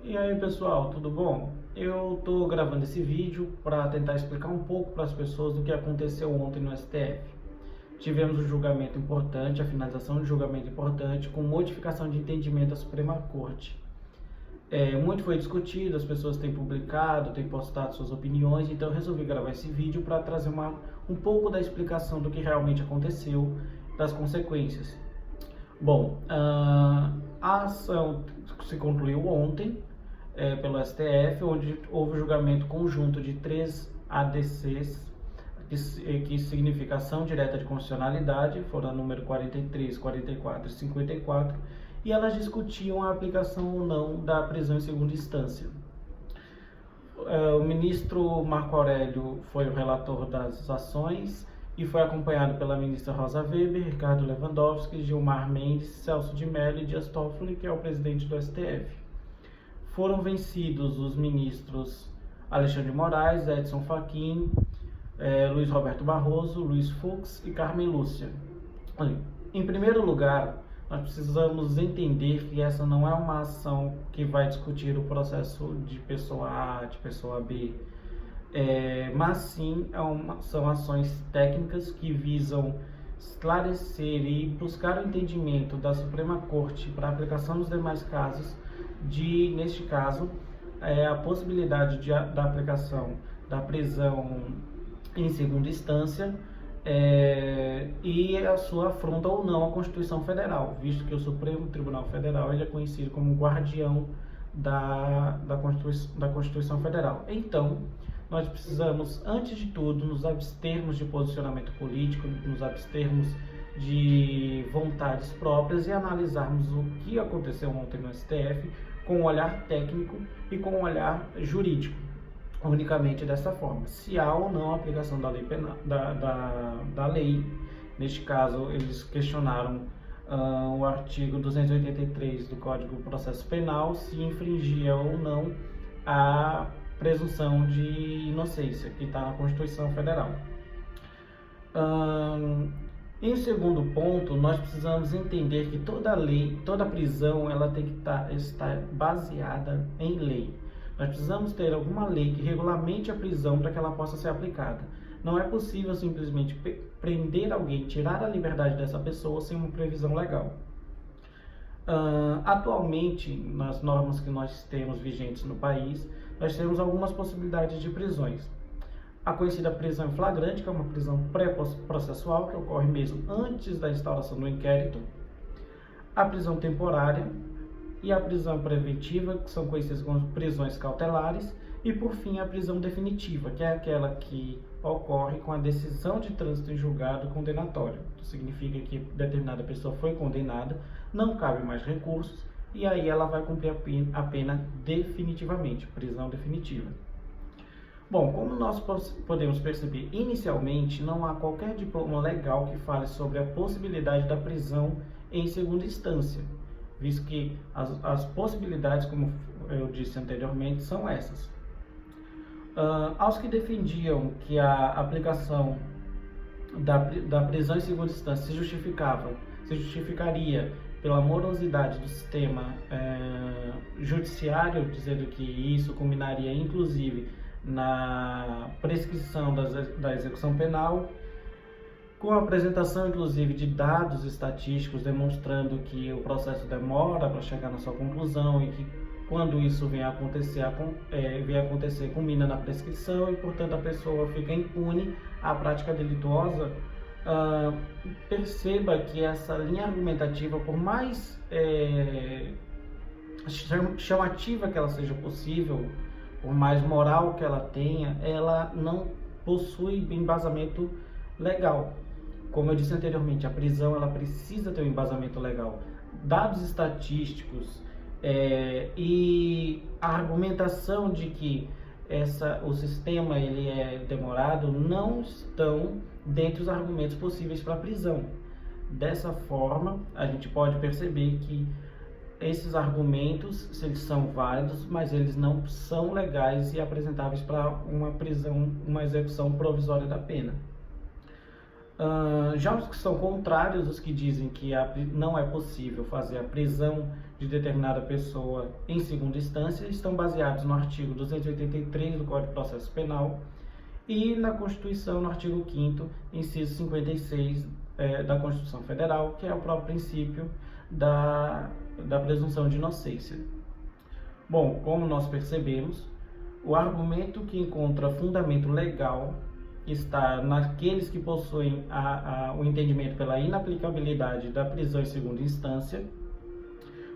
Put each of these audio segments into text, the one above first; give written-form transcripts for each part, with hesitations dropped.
E aí pessoal, tudo bom? Eu estou gravando esse vídeo para tentar explicar um pouco para as pessoas do que aconteceu ontem no STF. Tivemos um julgamento importante, a finalização de julgamento importante, com modificação de entendimento da Suprema Corte. Muito foi discutido, as pessoas têm publicado, têm postado suas opiniões, então eu resolvi gravar esse vídeo para trazer um pouco da explicação do que realmente aconteceu, das consequências. Bom, a ação se concluiu ontem pelo STF, onde houve julgamento conjunto de 3 ADCs, que significa ação direta de constitucionalidade, foram a número 43, 44 e 54, e elas discutiam a aplicação ou não da prisão em segunda instância. O ministro Marco Aurélio foi o relator das ações e foi acompanhado pela ministra Rosa Weber, Ricardo Lewandowski, Gilmar Mendes, Celso de Mello e Dias Toffoli, que é o presidente do STF. Foram vencidos os ministros Alexandre de Moraes, Edson Fachin, Luiz Roberto Barroso, Luiz Fux e Carmen Lúcia. Em primeiro lugar, nós precisamos entender que essa não é uma ação que vai discutir o processo de pessoa A, de pessoa B, mas sim são ações técnicas que visam esclarecer e buscar o entendimento da Suprema Corte para a aplicação dos demais casos, neste caso, a possibilidade da aplicação da prisão em segunda instância e a sua afronta ou não à Constituição Federal, visto que o Supremo Tribunal Federal ele é conhecido como guardião da Constituição Federal. Então, nós precisamos, antes de tudo, nos abstermos de posicionamento político, nos abstermos de vontades próprias e analisarmos o que aconteceu ontem no STF com um olhar técnico e com um olhar jurídico, unicamente dessa forma. Se há ou não a aplicação da lei penal, da lei, neste caso eles questionaram o artigo 283 do Código de Processo Penal, se infringia ou não a presunção de inocência, que está na Constituição Federal. Em segundo ponto, nós precisamos entender que toda lei, toda prisão, ela tem que estar baseada em lei. Nós precisamos ter alguma lei que regulamente a prisão para que ela possa ser aplicada. Não é possível simplesmente prender alguém, tirar a liberdade dessa pessoa sem uma previsão legal. Atualmente, nas normas que nós temos vigentes no país, nós temos algumas possibilidades de prisões. A conhecida prisão em flagrante, que é uma prisão pré-processual, que ocorre mesmo antes da instauração do inquérito. A prisão temporária e a prisão preventiva, que são conhecidas como prisões cautelares. E, por fim, a prisão definitiva, que é aquela que ocorre com a decisão de trânsito em julgado condenatório. Isso significa que determinada pessoa foi condenada, não cabe mais recursos, e aí ela vai cumprir a pena definitivamente, prisão definitiva. Bom, como nós podemos perceber, inicialmente não há qualquer diploma legal que fale sobre a possibilidade da prisão em segunda instância, visto que as possibilidades, como eu disse anteriormente, são essas. Aos que defendiam que a aplicação da prisão em segunda instância se justificaria pela morosidade do sistema judiciário, dizendo que isso culminaria inclusive na prescrição da execução penal, com a apresentação inclusive de dados estatísticos demonstrando que o processo demora para chegar na sua conclusão e que quando isso vem a acontecer culmina na prescrição e, portanto, a pessoa fica impune à prática delituosa. Perceba que essa linha argumentativa, por mais chamativa que ela seja possível, por mais moral que ela tenha, ela não possui embasamento legal. Como eu disse anteriormente, a prisão ela precisa ter um embasamento legal. Dados estatísticos e a argumentação de que o sistema ele é demorado não estão dentre os argumentos possíveis para a prisão. Dessa forma, a gente pode perceber que esses argumentos, eles são válidos, mas eles não são legais e apresentáveis para uma prisão, uma execução provisória da pena. Já os que são contrários, os que dizem que não é possível fazer a prisão de determinada pessoa em segunda instância estão baseados no artigo 283 do Código de Processo Penal e na Constituição, no artigo 5º, inciso 56 da Constituição Federal, que é o próprio princípio da presunção de inocência. Bom, como nós percebemos, o argumento que encontra fundamento legal está naqueles que possuem o entendimento pela inaplicabilidade da prisão em segunda instância,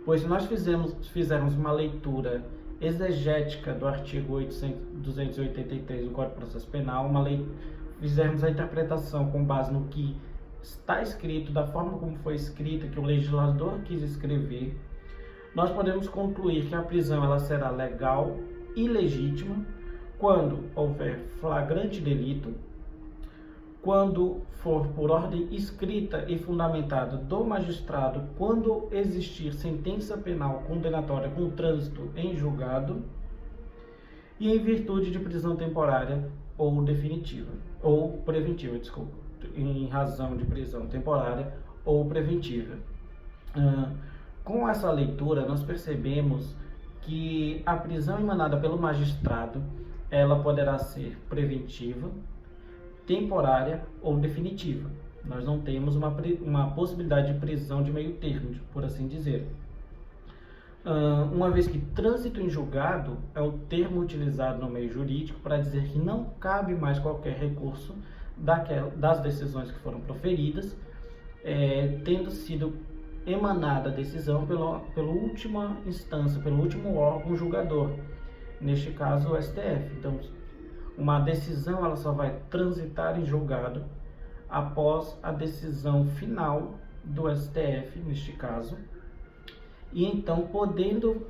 pois se nós fizermos uma leitura exegética do artigo 283 do Código de Processo Penal, fizermos a interpretação com base no que está escrito, da forma como foi escrita, que o legislador quis escrever, nós podemos concluir que a prisão ela será legal e legítima quando houver flagrante delito, quando for por ordem escrita e fundamentada do magistrado, quando existir sentença penal condenatória com trânsito em julgado e em virtude de prisão temporária ou definitiva, ou preventiva, desculpa, em razão de prisão temporária ou preventiva. Com essa leitura, nós percebemos que a prisão emanada pelo magistrado, ela poderá ser preventiva, temporária ou definitiva. Nós não temos uma possibilidade de prisão de meio termo, por assim dizer. Uma vez que trânsito em julgado é o termo utilizado no meio jurídico para dizer que não cabe mais qualquer recurso das decisões que foram proferidas, tendo sido emanada a decisão pela última instância, pelo último órgão julgador, neste caso o STF. Então, uma decisão ela só vai transitar em julgado após a decisão final do STF, neste caso, e então podendo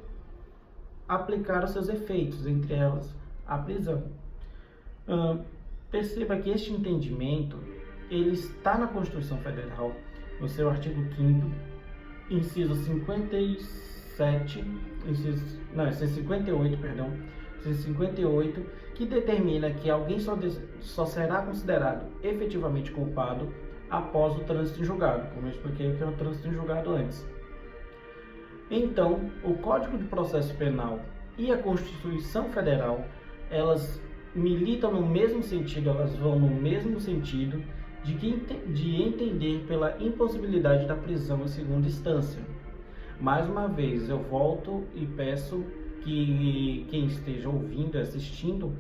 aplicar os seus efeitos, entre elas a prisão. Perceba que este entendimento ele está na Constituição Federal, no seu artigo 5º, inciso 58, que determina que alguém só será considerado efetivamente culpado após o trânsito em julgado, como eu expliquei que é o trânsito em julgado antes. Então, o Código de Processo Penal e a Constituição Federal, elas militam no mesmo sentido, elas vão no mesmo sentido de entender pela impossibilidade da prisão em segunda instância. Mais uma vez, eu volto e peço que quem esteja ouvindo e assistindo,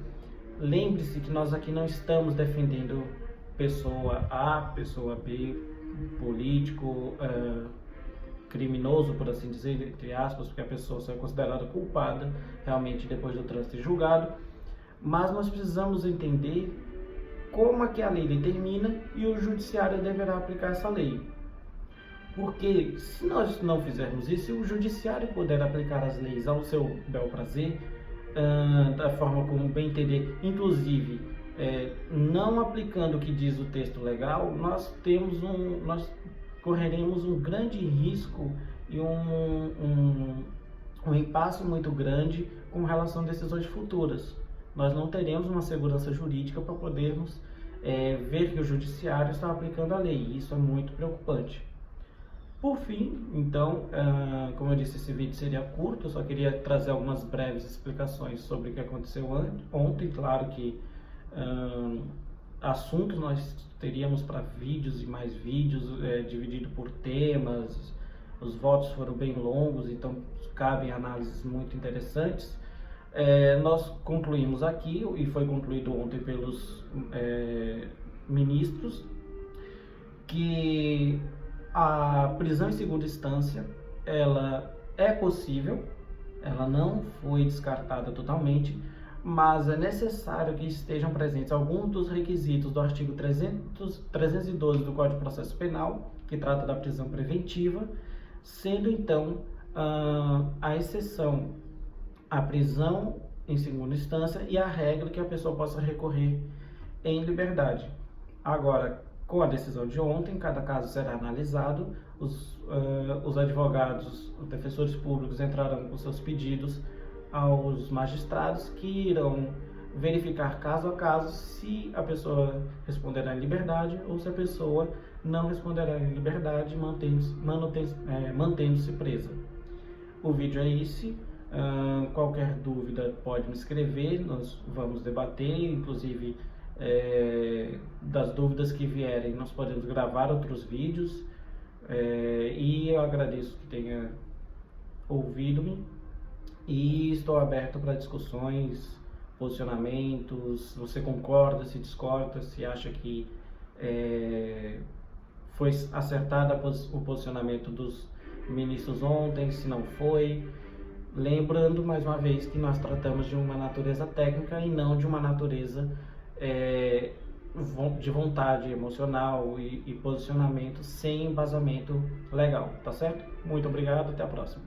lembre-se que nós aqui não estamos defendendo pessoa A, pessoa B, político, criminoso, por assim dizer, entre aspas, porque a pessoa só é considerada culpada realmente depois do trânsito em julgado, mas nós precisamos entender como é que a lei determina e o judiciário deverá aplicar essa lei. Porque se nós não fizermos isso, o judiciário puder aplicar as leis ao seu bel prazer, da forma como bem entender, inclusive não aplicando o que diz o texto legal, nós correremos um grande risco e um impasse muito grande com relação a decisões futuras. Nós não teremos uma segurança jurídica para podermos ver que o judiciário está aplicando a lei. Isso é muito preocupante. Por fim, então, como eu disse, esse vídeo seria curto, eu só queria trazer algumas breves explicações sobre o que aconteceu ontem. Claro que assuntos nós teríamos para vídeos e mais vídeos, dividido por temas. Os votos foram bem longos, então cabem análises muito interessantes. Nós concluímos aqui, e foi concluído ontem pelos ministros, que a prisão em segunda instância ela é possível, ela não foi descartada totalmente, mas é necessário que estejam presentes alguns dos requisitos do artigo 312 do Código de Processo Penal, que trata da prisão preventiva, sendo então a exceção a prisão em segunda instância e a regra que a pessoa possa recorrer em liberdade. Agora, com a decisão de ontem, cada caso será analisado, os advogados, os defensores públicos entrarão com seus pedidos aos magistrados, que irão verificar caso a caso se a pessoa responderá em liberdade ou se a pessoa não responderá em liberdade, mantendo-se presa. O vídeo é esse. Qualquer dúvida pode me escrever, nós vamos debater, inclusive das dúvidas que vierem nós podemos gravar outros vídeos, e eu agradeço que tenha ouvido-me e estou aberto para discussões, posicionamentos, se você concorda, se discorda, se acha que foi acertado o posicionamento dos ministros ontem, se não foi. Lembrando mais uma vez que nós tratamos de uma natureza técnica e não de uma natureza de vontade emocional e posicionamento sem embasamento legal, tá certo? Muito obrigado, até a próxima.